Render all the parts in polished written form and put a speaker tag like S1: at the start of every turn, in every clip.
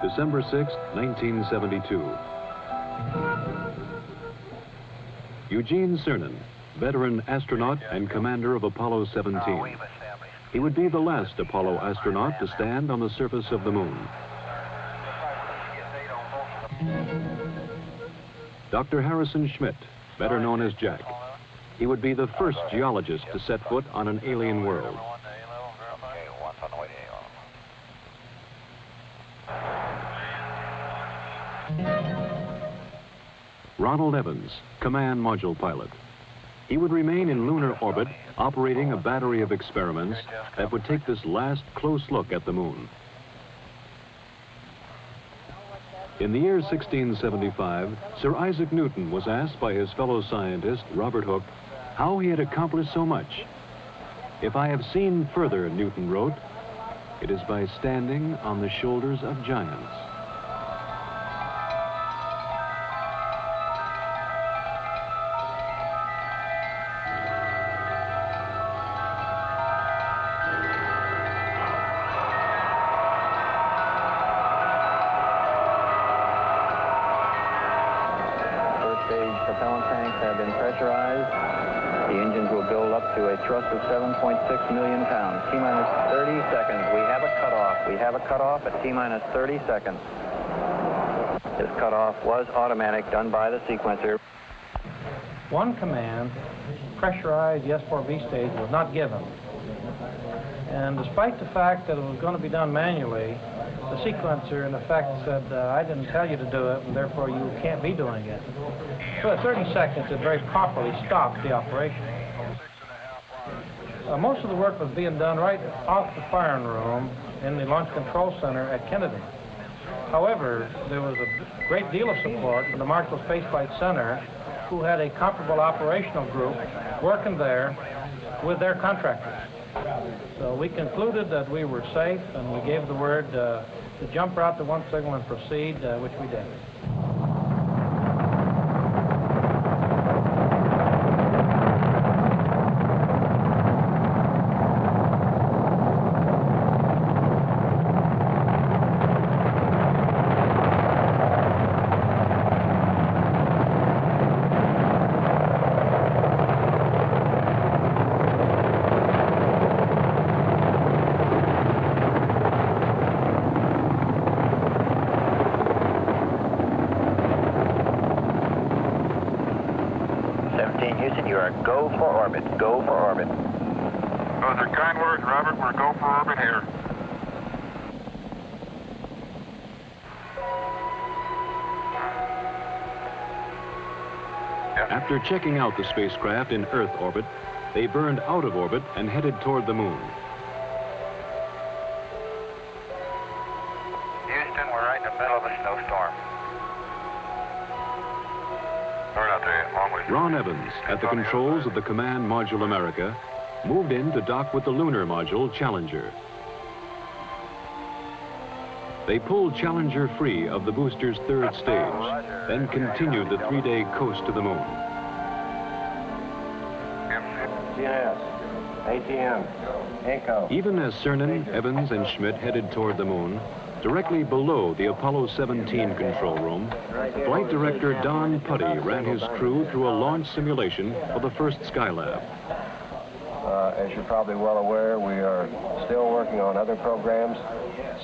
S1: December 6, 1972. Eugene Cernan, veteran astronaut and commander of Apollo-17. He would be the last Apollo astronaut to stand on the surface of the moon. Dr. Harrison Schmitt, better known as Jack. He would be the first geologist to set foot on an alien world. Ronald Evans, command module pilot. He would remain in lunar orbit, operating a battery of experiments that would take this last close look at the moon. In the year 1675, Sir Isaac Newton was asked by his fellow scientist, Robert Hooke, how he had accomplished so much. "If I have seen further," Newton wrote, "it is by standing on the shoulders of giants."
S2: Propellant tanks have been pressurized. The engines will build up to a thrust of 7.6 million pounds. T-minus 30 seconds. We have a cutoff. We have a cutoff at T-minus 30 seconds. This cutoff was automatic, done by the sequencer.
S3: One command, pressurized the S4B stage, was not given. And despite the fact that it was going to be done manually, the sequencer, in effect, said, I didn't tell you to do it, and therefore you can't be doing it. So at 30 seconds, it very properly stopped the operation. Most of the work was being done right off the firing room in the Launch Control Center at Kennedy. However, there was a great deal of support from the Marshall Space Flight Center, who had a comparable operational group working there with their contractors. So we concluded that we were safe, and we gave the word to jump route to one signal and proceed, which we did.
S2: Houston, you are go for orbit. Go for orbit.
S4: Those are kind words, Robert. We're go for orbit here.
S1: After checking out the spacecraft in Earth orbit, they burned out of orbit and headed toward the moon.
S4: Houston, we're right in the middle of a snowstorm.
S1: Ron Evans, at the controls of the Command Module America, moved in to dock with the lunar module Challenger. They pulled Challenger free of the booster's third stage, then continued the 3-day coast to the moon.
S5: GNS, ATM, ECHO.
S1: Even as Cernan, Evans, and Schmitt headed toward the moon, directly below the Apollo-17 control room, Flight Director Don Putty ran his crew through a launch simulation for the first Skylab.
S5: As you're probably well aware, we are still working on other programs,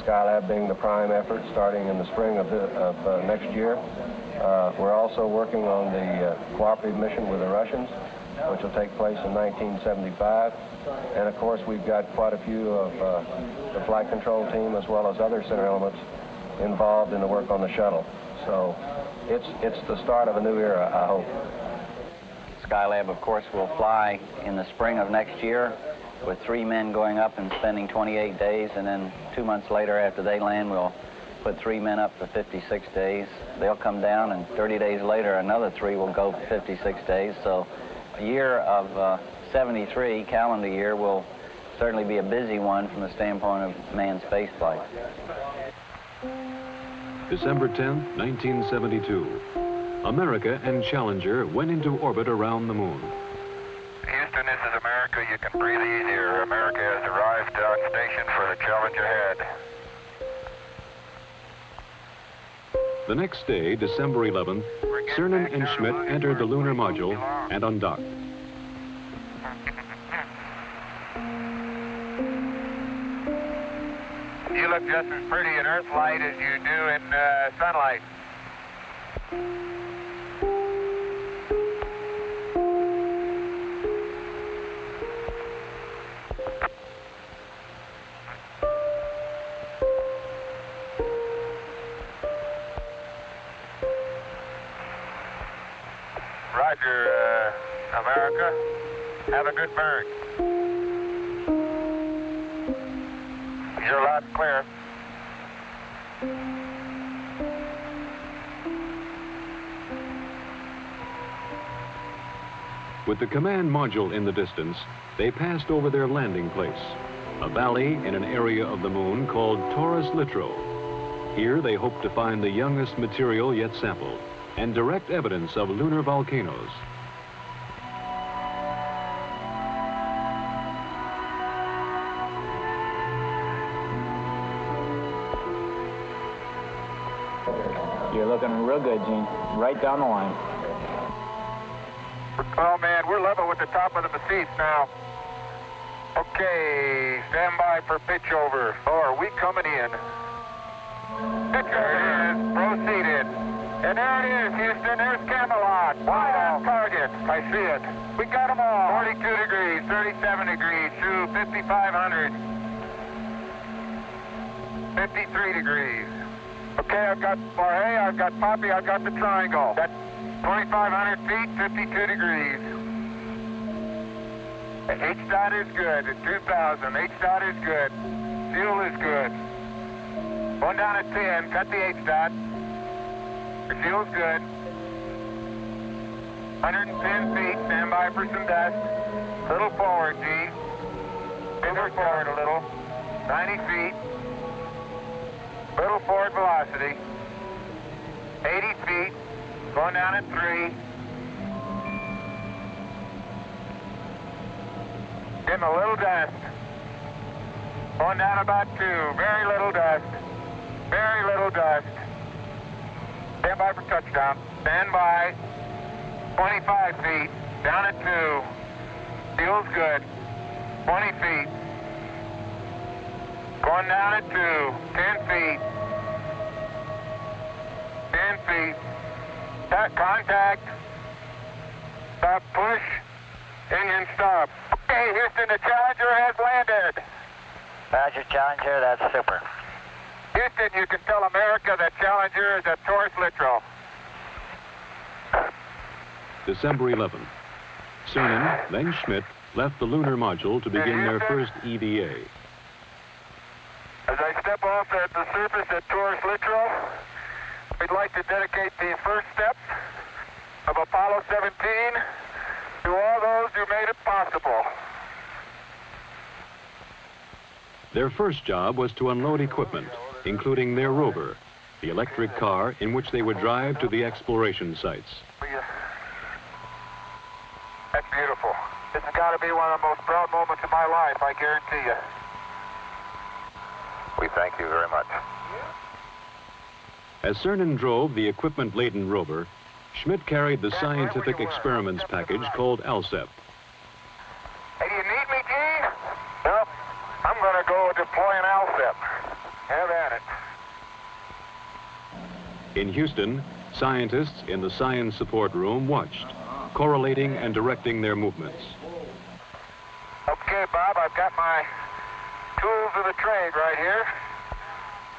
S5: Skylab being the prime effort starting in the spring of next year. We're also working on the cooperative mission with the Russians, which will take place in 1975. And of course, we've got quite a few of the flight control team as well as other center elements involved in the work on the shuttle. So it's the start of a new era, I hope.
S2: Skylab, of course, will fly in the spring of next year with 3 men going up and spending 28 days, and then 2 months later after they land, we'll put 3 men up for 56 days. They'll come down, and 30 days later, another 3 will go for 56 days. So a year of 73, calendar year, will certainly be a busy one from the standpoint of manned spaceflight.
S1: December 10, 1972. America and Challenger went into orbit around the moon.
S4: Houston, this is America. You can breathe easier. America has arrived on station for the Challenger head.
S1: The next day, December 11th, Cernan and Schmidt entered the lunar module and undocked.
S4: You look just as pretty in Earth light as you do in sunlight. Roger, America. Have a good burn. You're loud and clear.
S1: With the command module in the distance, they passed over their landing place, a valley in an area of the moon called Taurus-Littrow. Here they hoped to find the youngest material yet sampled and direct evidence of lunar volcanoes.
S6: You're looking real good, Gene. Right down the line.
S4: Oh, man, we're level with the top of the massif now. Okay, stand by for pitch over. Oh, are we coming in? Pitch over is proceeded. And there it is, Houston. There's Camelot. Wide on target. I see it. We got them all. 42 degrees, 37 degrees, to 5,500. 53 degrees. Okay, I've got Jorge, I've got Poppy, I've got the triangle. That's 2,500 feet, 52 degrees. H-dot is good at 2,000. H-dot is good. Fuel is good. Going down at 10, cut the H-dot. The fuel's good. 110 feet, stand by for some dust. Little forward, G. Little forward a little. 90 feet. Little forward velocity. 80 feet. Going down at 3. Getting a little dust. Going down about 2. Very little dust. Very little dust. Stand by for touchdown. Stand by. 25 feet. Down at 2. Fuel's good. 20 feet. Going down at 2. 10 feet. 10 feet. Contact. Stop push. Engine stop. Okay, Houston, the Challenger has landed.
S2: Roger, Challenger, that's super.
S4: Houston, you can tell America that Challenger is at Taurus-Littrow.
S1: December 11th. Cernan, then Schmidt, left the lunar module to begin their first EVA.
S4: As I step off at the surface at Taurus-Littrow, we'd like to dedicate the first steps of Apollo-17 to all those who made it possible.
S1: Their first job was to unload equipment, including their rover, the electric car in which they would drive to the exploration sites.
S4: That's beautiful. This has got to be one of the most proud moments of my life, I guarantee you. We thank you very much.
S1: As Cernan drove the equipment-laden rover, Schmidt carried the scientific experiments package called ALSEP.
S4: Hey, do you need me, Gene? Nope. I'm going to go deploy an ALSEP. Have at it.
S1: In Houston, scientists in the science support room watched, correlating and directing their movements.
S4: Okay, Bob, I've got my tools of the trade right here.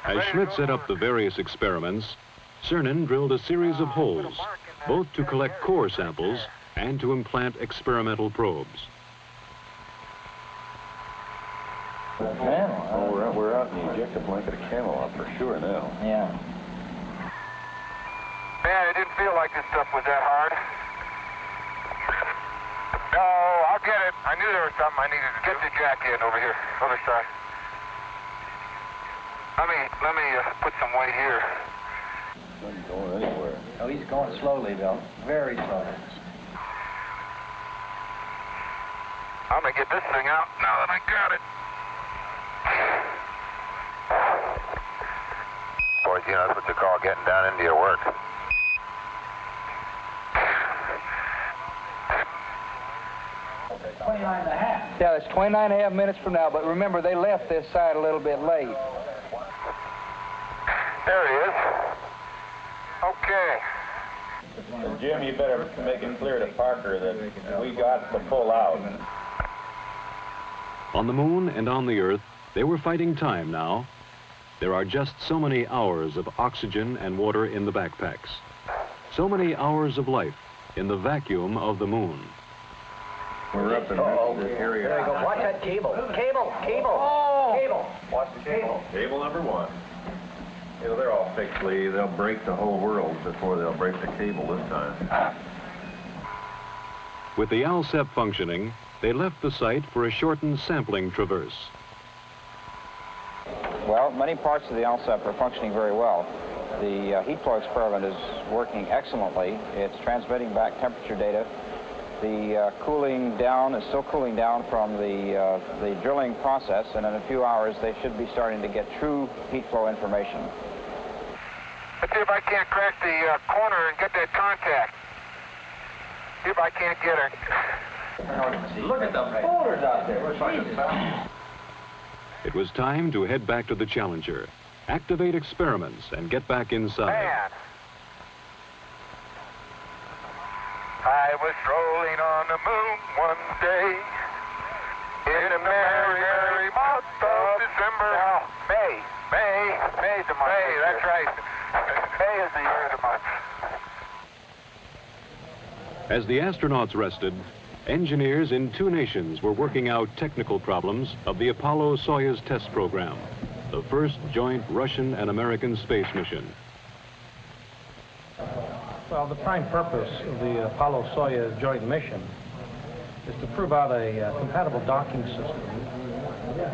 S1: As Schmidt set up the various experiments, Cernan drilled a series of holes, both to collect core samples and to implant experimental probes.
S7: Oh, we're out in the ejector blanket of Camelot for sure now.
S6: Yeah.
S4: Man, it didn't feel like this stuff was that hard. No, I'll get it. I knew there was something I needed to get the jack in over here, other side. Let me put some weight here.
S7: Not going anywhere.
S6: Oh, he's going slowly, Bill. Very slowly.
S4: I'm gonna get this thing out now that I got it. Boys, you know, that's what you call getting heading down into your work.
S8: Yeah, it's 29.5 minutes from now, but remember, they left this side a little bit late.
S4: There he is. Okay.
S7: Jim, you better make it clear to Parker that we got to pull out.
S1: On the moon and on the Earth, they were fighting time now. There are just so many hours of oxygen and water in the backpacks. So many hours of life in the vacuum of the moon.
S7: We're up in this area.
S8: There you go. Watch that cable. Cable. Oh! Cable.
S7: Watch the cable. Cable number 1. You know, they're all fixed, Lee. They'll break the whole world before they'll break the cable this time.
S1: With the ALSEP functioning, they left the site for a shortened sampling traverse.
S9: Well, many parts of the ALSEP are functioning very well. The heat flow experiment is working excellently. It's transmitting back temperature data. The cooling down is still cooling down from the drilling process, and in a few hours they should be starting to get true heat flow information.
S4: Let's see if I can't crack the corner and get that contact. See if I can't get her.
S8: Look at the boulders out there.
S1: It was time to head back to the Challenger, activate experiments, and get back inside.
S4: Man. I was strolling on the moon one day in a merry, merry month of December. No, May's the month. May, that's right. May is the year of the month.
S1: As the astronauts rested, engineers in 2 nations were working out technical problems of the Apollo-Soyuz test program, the first joint Russian and American space mission.
S3: Well, the prime purpose of the Apollo-Soyuz joint mission is to prove out a compatible docking system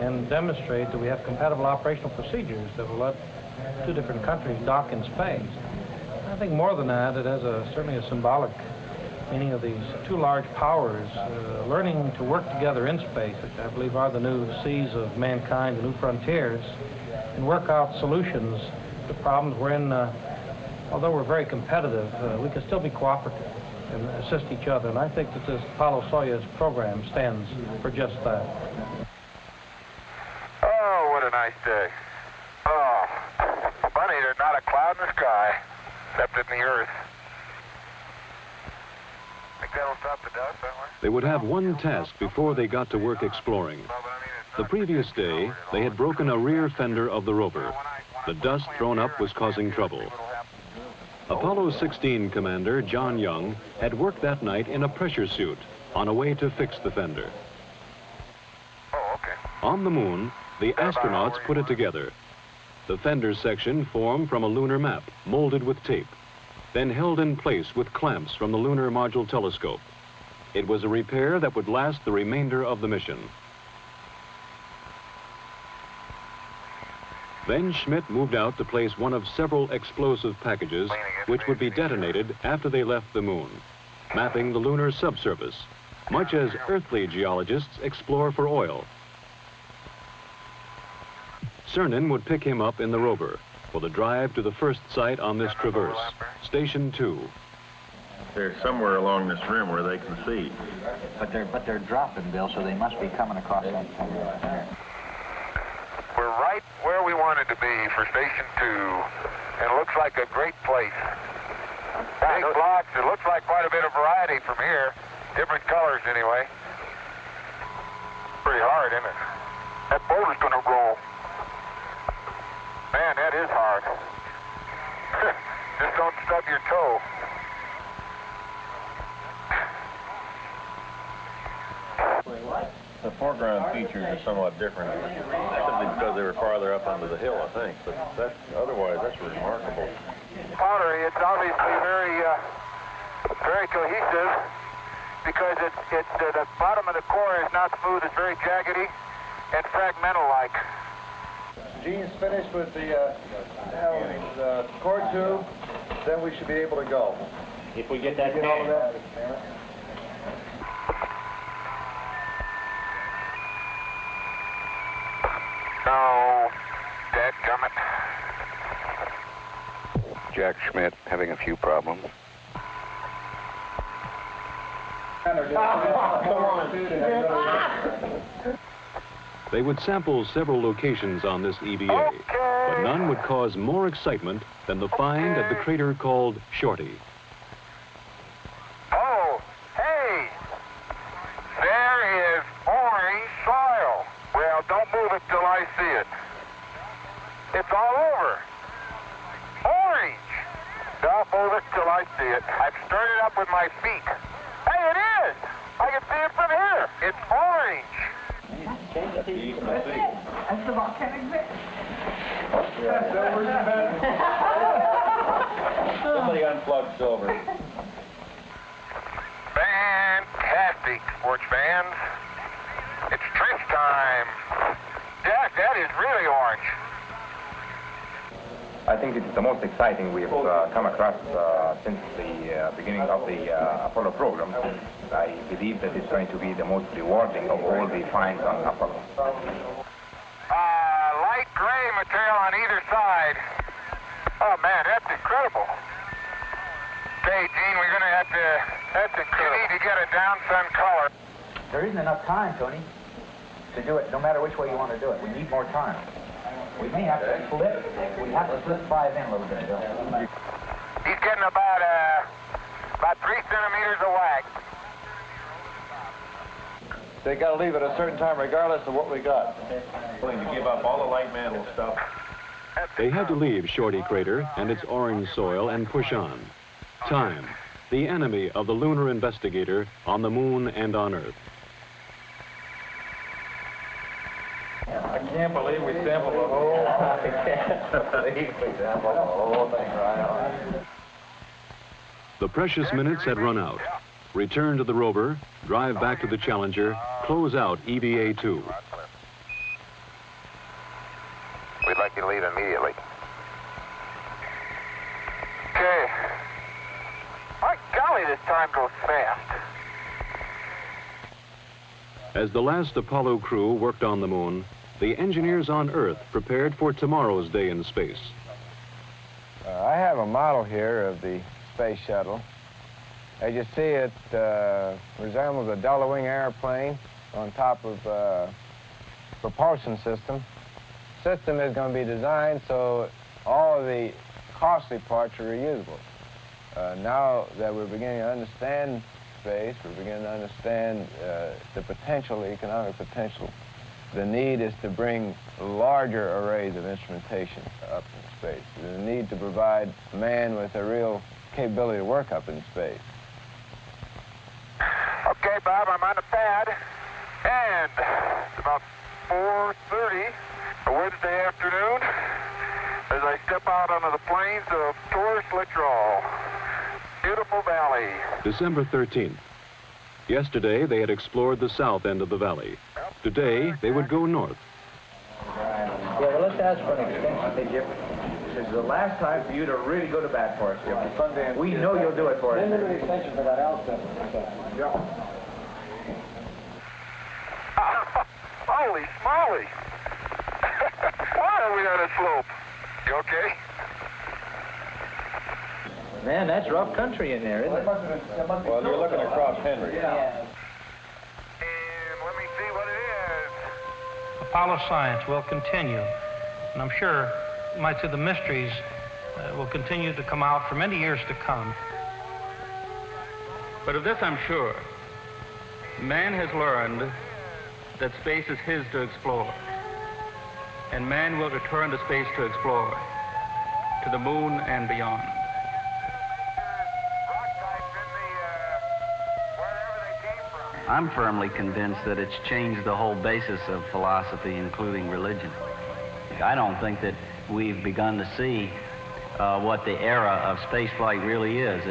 S3: and demonstrate that we have compatible operational procedures that will let 2 different countries dock in space. I think more than that, it has certainly a symbolic meaning of these 2 large powers learning to work together in space, which I believe are the new seas of mankind, the new frontiers, and work out solutions to problems wherein, although we're very competitive, we can still be cooperative and assist each other. And I think that this Apollo-Soyuz program stands for just that.
S4: Oh, what a nice day. Oh, funny, there's not a cloud in the sky, except in the Earth. Think that'll stop the dust, that way?
S1: They would have one task before they got to work exploring. The previous day, they had broken a rear fender of the rover. The dust thrown up was causing trouble. Apollo-16 commander John Young had worked that night in a pressure suit on a way to fix the fender.
S4: Oh, okay.
S1: On the moon, the astronauts put it together. The fender section formed from a lunar map, molded with tape, then held in place with clamps from the Lunar Module Telescope. It was a repair that would last the remainder of the mission. Then Schmidt moved out to place one of several explosive packages which would be detonated after they left the moon, mapping the lunar subsurface, much as earthly geologists explore for oil. Cernan would pick him up in the rover for the drive to the first site on this traverse, Station 2.
S7: They're somewhere along this rim where they can see.
S2: But they're dropping, Bill, so they must be coming across that here.
S4: We're right where we wanted to be for Station 2, and it looks like a great place. Big blocks, it looks like quite a bit of variety from here. Different colors, anyway. Pretty hard, isn't it? That boulder's gonna roll. Man, that is hard. Just don't stub your toe.
S7: The foreground features are somewhat different, simply because they were farther up under the hill, I think. But otherwise, that's remarkable.
S4: Pottery, it's obviously very cohesive because the bottom of the core is not smooth. It's very jaggedy and fragmental-like.
S5: Gene's finished with the core tube, then we should be able to go.
S6: If we get that
S5: Get all of that.
S4: No, dadgummit.
S10: Jack Schmidt, having a few problems.
S1: They would sample several locations on this EVA, but none would cause more excitement than the find of the crater called Shorty.
S4: Oh, hey! There is orange soil. Well, don't move it till I see it. It's all over. Orange! Don't move it till I see it. I've stirred it up with my feet. Hey, it is! I can see it from here. It's orange.
S7: That's the
S11: volcanic mix.
S7: Somebody unplugged silver.
S4: Fantastic, sports fans. It's trench time. Jack, that is really orange.
S12: I think it's the most exciting we have come across since the beginning of the Apollo program. I believe that it's going to be the most rewarding of all the finds on Apollo.
S4: Light gray material on either side. Oh, man, that's incredible. Okay, Gene, we're going to have to... That's incredible. You need to get a down sun color.
S13: There isn't enough time, Tony, to do it, no matter which way you want to do it. We need more time. We may have to split. We have to split 5 in a little bit.
S4: He's getting about 3 centimeters of wax.
S7: They got to leave at a certain time regardless of what we got. Willing to give up all the light mantle stuff.
S1: They had to leave Shorty Crater and its orange soil and push on. Time, the enemy of the lunar investigator on the moon and on Earth.
S3: I can't believe we sampled the whole... I can't believe we sampled the whole thing right on.
S1: The precious minutes had run out. Return to the rover, drive back to the Challenger, close out EVA-2.
S4: We'd like you to leave immediately. Okay. My golly, this time goes fast.
S1: As the last Apollo crew worked on the moon, the engineers on Earth prepared for tomorrow's day in space.
S8: I have a model here of the Space Shuttle. As you see, it resembles a double-wing airplane on top of a propulsion system. The system is going to be designed so all of the costly parts are reusable. Now that we're beginning to understand space, we're beginning to understand the potential, the economic potential. The need is to bring larger arrays of instrumentation up in space. The need to provide man with a real capability to work up in space.
S4: Okay, Bob, I'm on the pad, and it's about 4:30 a Wednesday afternoon as I step out onto the plains of Taurus-Littrow. Beautiful valley.
S1: December 13th. Yesterday, they had explored the south end of the valley. Today, they would go north.
S13: Yeah, well, let's ask for an extension. Hey, Jim, this is the last time for you to really go to bat for us, Jim. We know you'll do it for us.
S11: Send an extension for that outfit.
S13: Yeah.
S4: Holy smoly! Why are we on a slope? You okay?
S13: Man, that's rough country in there, isn't it?
S7: Well, you're looking across Henry.
S4: And let me see what it is.
S3: Apollo science will continue, and I'm sure you might say the mysteries will continue to come out for many years to come.
S14: But of this I'm sure. Man has learned that space is his to explore, and man will return to space to explore, to the moon and beyond.
S2: I'm firmly convinced that it's changed the whole basis of philosophy, including religion. I don't think that we've begun to see what the era of spaceflight really is.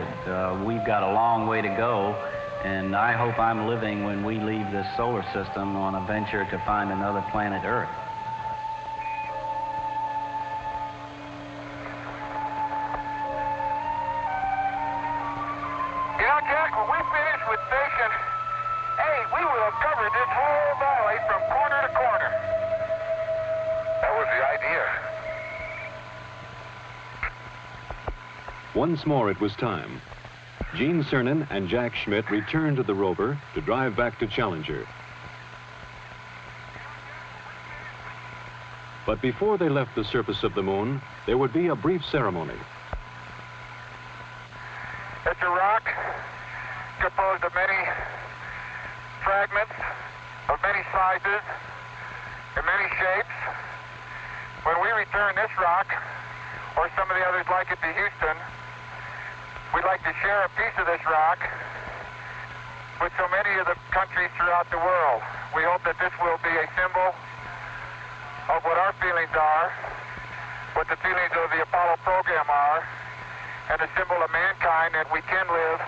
S2: We've got a long way to go, and I hope I'm living when we leave this solar system on a venture to find another planet Earth.
S4: You know, Jack, when we finish with station 8, we will have covered this whole valley from corner to corner. That was the idea.
S1: Once more it was time. Gene Cernan and Jack Schmitt returned to the rover to drive back to Challenger. But before they left the surface of the moon, there would be a brief ceremony.
S4: It's a rock composed of many fragments of many sizes and many shapes. When we return this rock, or some of the others like it, to Houston, we'd like to share a piece of this rock with so many of the countries throughout the world. We hope that this will be a symbol of what our feelings are, what the feelings of the Apollo program are, and a symbol of mankind that we can live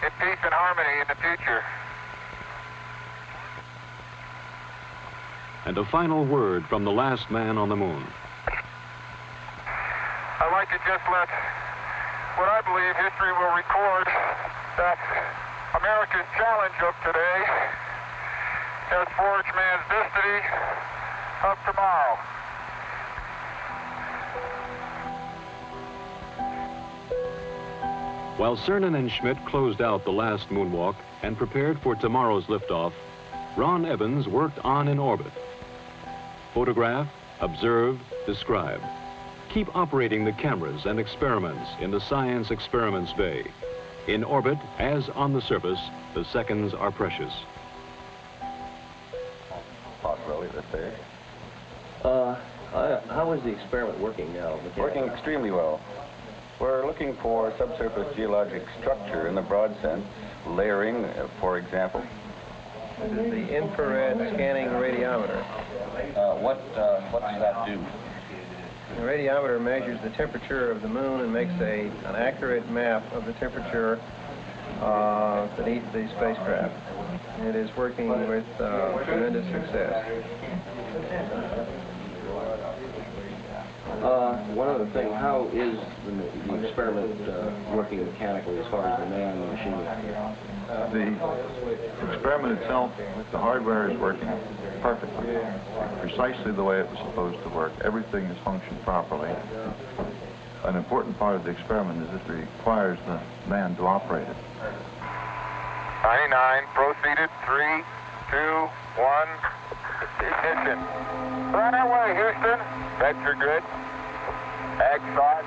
S4: in peace and harmony in the future.
S1: And a final word from the last man on the moon.
S4: I'd like to just let what I believe history will record, that America's challenge of today has forged man's destiny of tomorrow.
S1: While Cernan and Schmitt closed out the last moonwalk and prepared for tomorrow's liftoff, Ron Evans worked on in orbit. Photograph, observe, describe. Keep operating the cameras and experiments in the Science Experiments Bay. In orbit, as on the surface, the seconds are precious.
S7: Possibility that's there.
S15: How is the experiment working now?
S7: Working extremely well. We're looking for subsurface geologic structure in the broad sense, layering, for example.
S16: This is the infrared scanning radiometer.
S7: What does that do?
S16: The radiometer measures the temperature of the moon and makes an accurate map of the temperature beneath the spacecraft. It is working with tremendous success.
S15: One other thing, how is the experiment working mechanically as far as the man and the machine is concerned?
S17: The experiment itself, the hardware is working perfectly, precisely the way it was supposed to work. Everything has functioned properly. An important part of the experiment is it requires the man to operate it.
S4: 99, proceeded, 3, 2, 1, ignition. Right away, Houston. Vector good. Ag thought.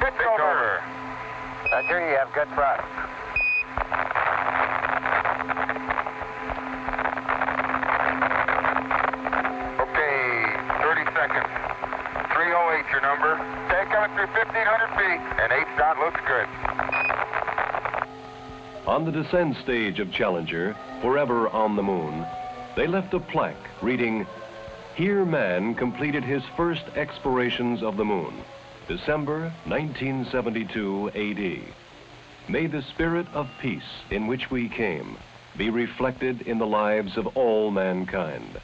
S4: Pitch over. That's here you have good thrust. Okay, 30 seconds. 308 your number. Tank coming through 1,500 feet, and H-dot looks good.
S18: On the descent stage of Challenger, forever on the moon, they left a plaque reading, "Here man completed his first explorations of the moon, December 1972 AD. May the spirit of peace in which we came be reflected in the lives of all mankind."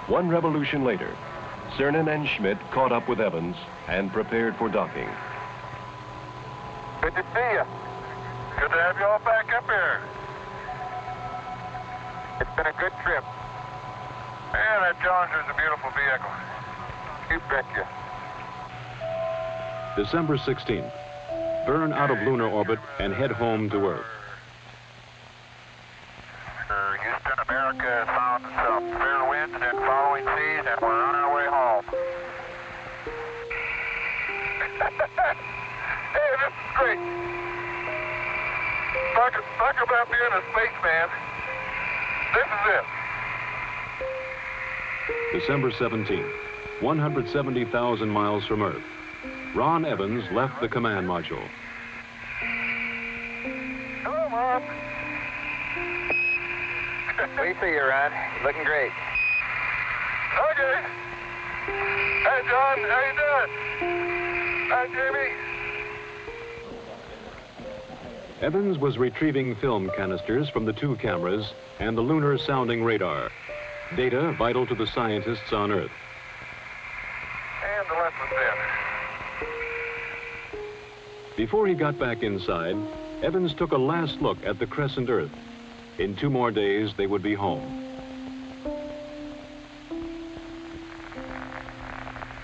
S18: One revolution later, Cernan and Schmitt caught up with Evans and prepared for docking.
S4: Good to see you. Good to have you all back up here. It's been a good trip. Man, that Challenger's a beautiful vehicle. You betcha.
S1: December 16th. Burn out of lunar orbit and head home to Earth.
S4: Houston, America has found some fair winds and following seas, and we're on our way home. Hey, this is great. Talk about being a spaceman. This is it.
S1: December 17th, 170,000 miles from Earth. Ron Evans left the command module.
S4: Hello, Mom.
S2: We see you, Ron. Looking great.
S4: Okay. Hey, John, how you doing? Hi, Jamie.
S1: Evans was retrieving film canisters from the two cameras and the lunar sounding radar. Data vital to the scientists on Earth.
S4: And the lessons in.
S1: Before he got back inside, Evans took a last look at the crescent Earth. In 2 more days, they would be home.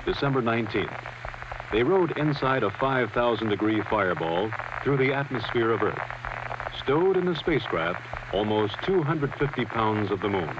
S1: December 19th. They rode inside a 5,000-degree fireball through the atmosphere of Earth. Stowed in the spacecraft, almost 250 pounds of the moon.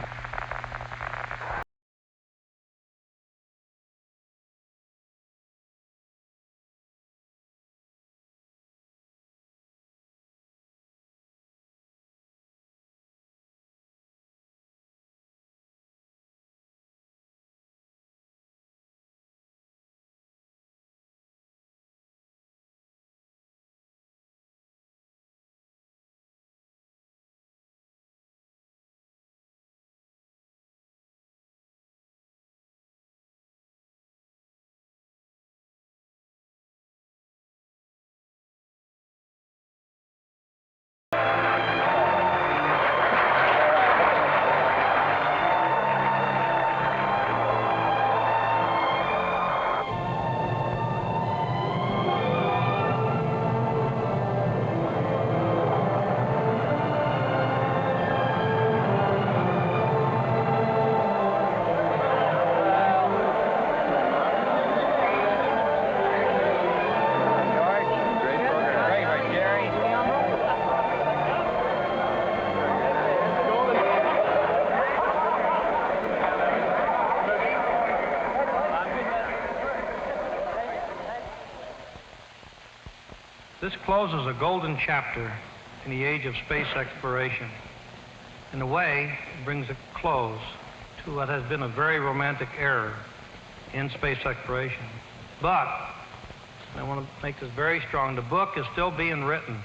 S3: This closes a golden chapter in the age of space exploration. In a way, it brings a close to what has been a very romantic era in space exploration. But, I want to make this very strong, the book is still being written.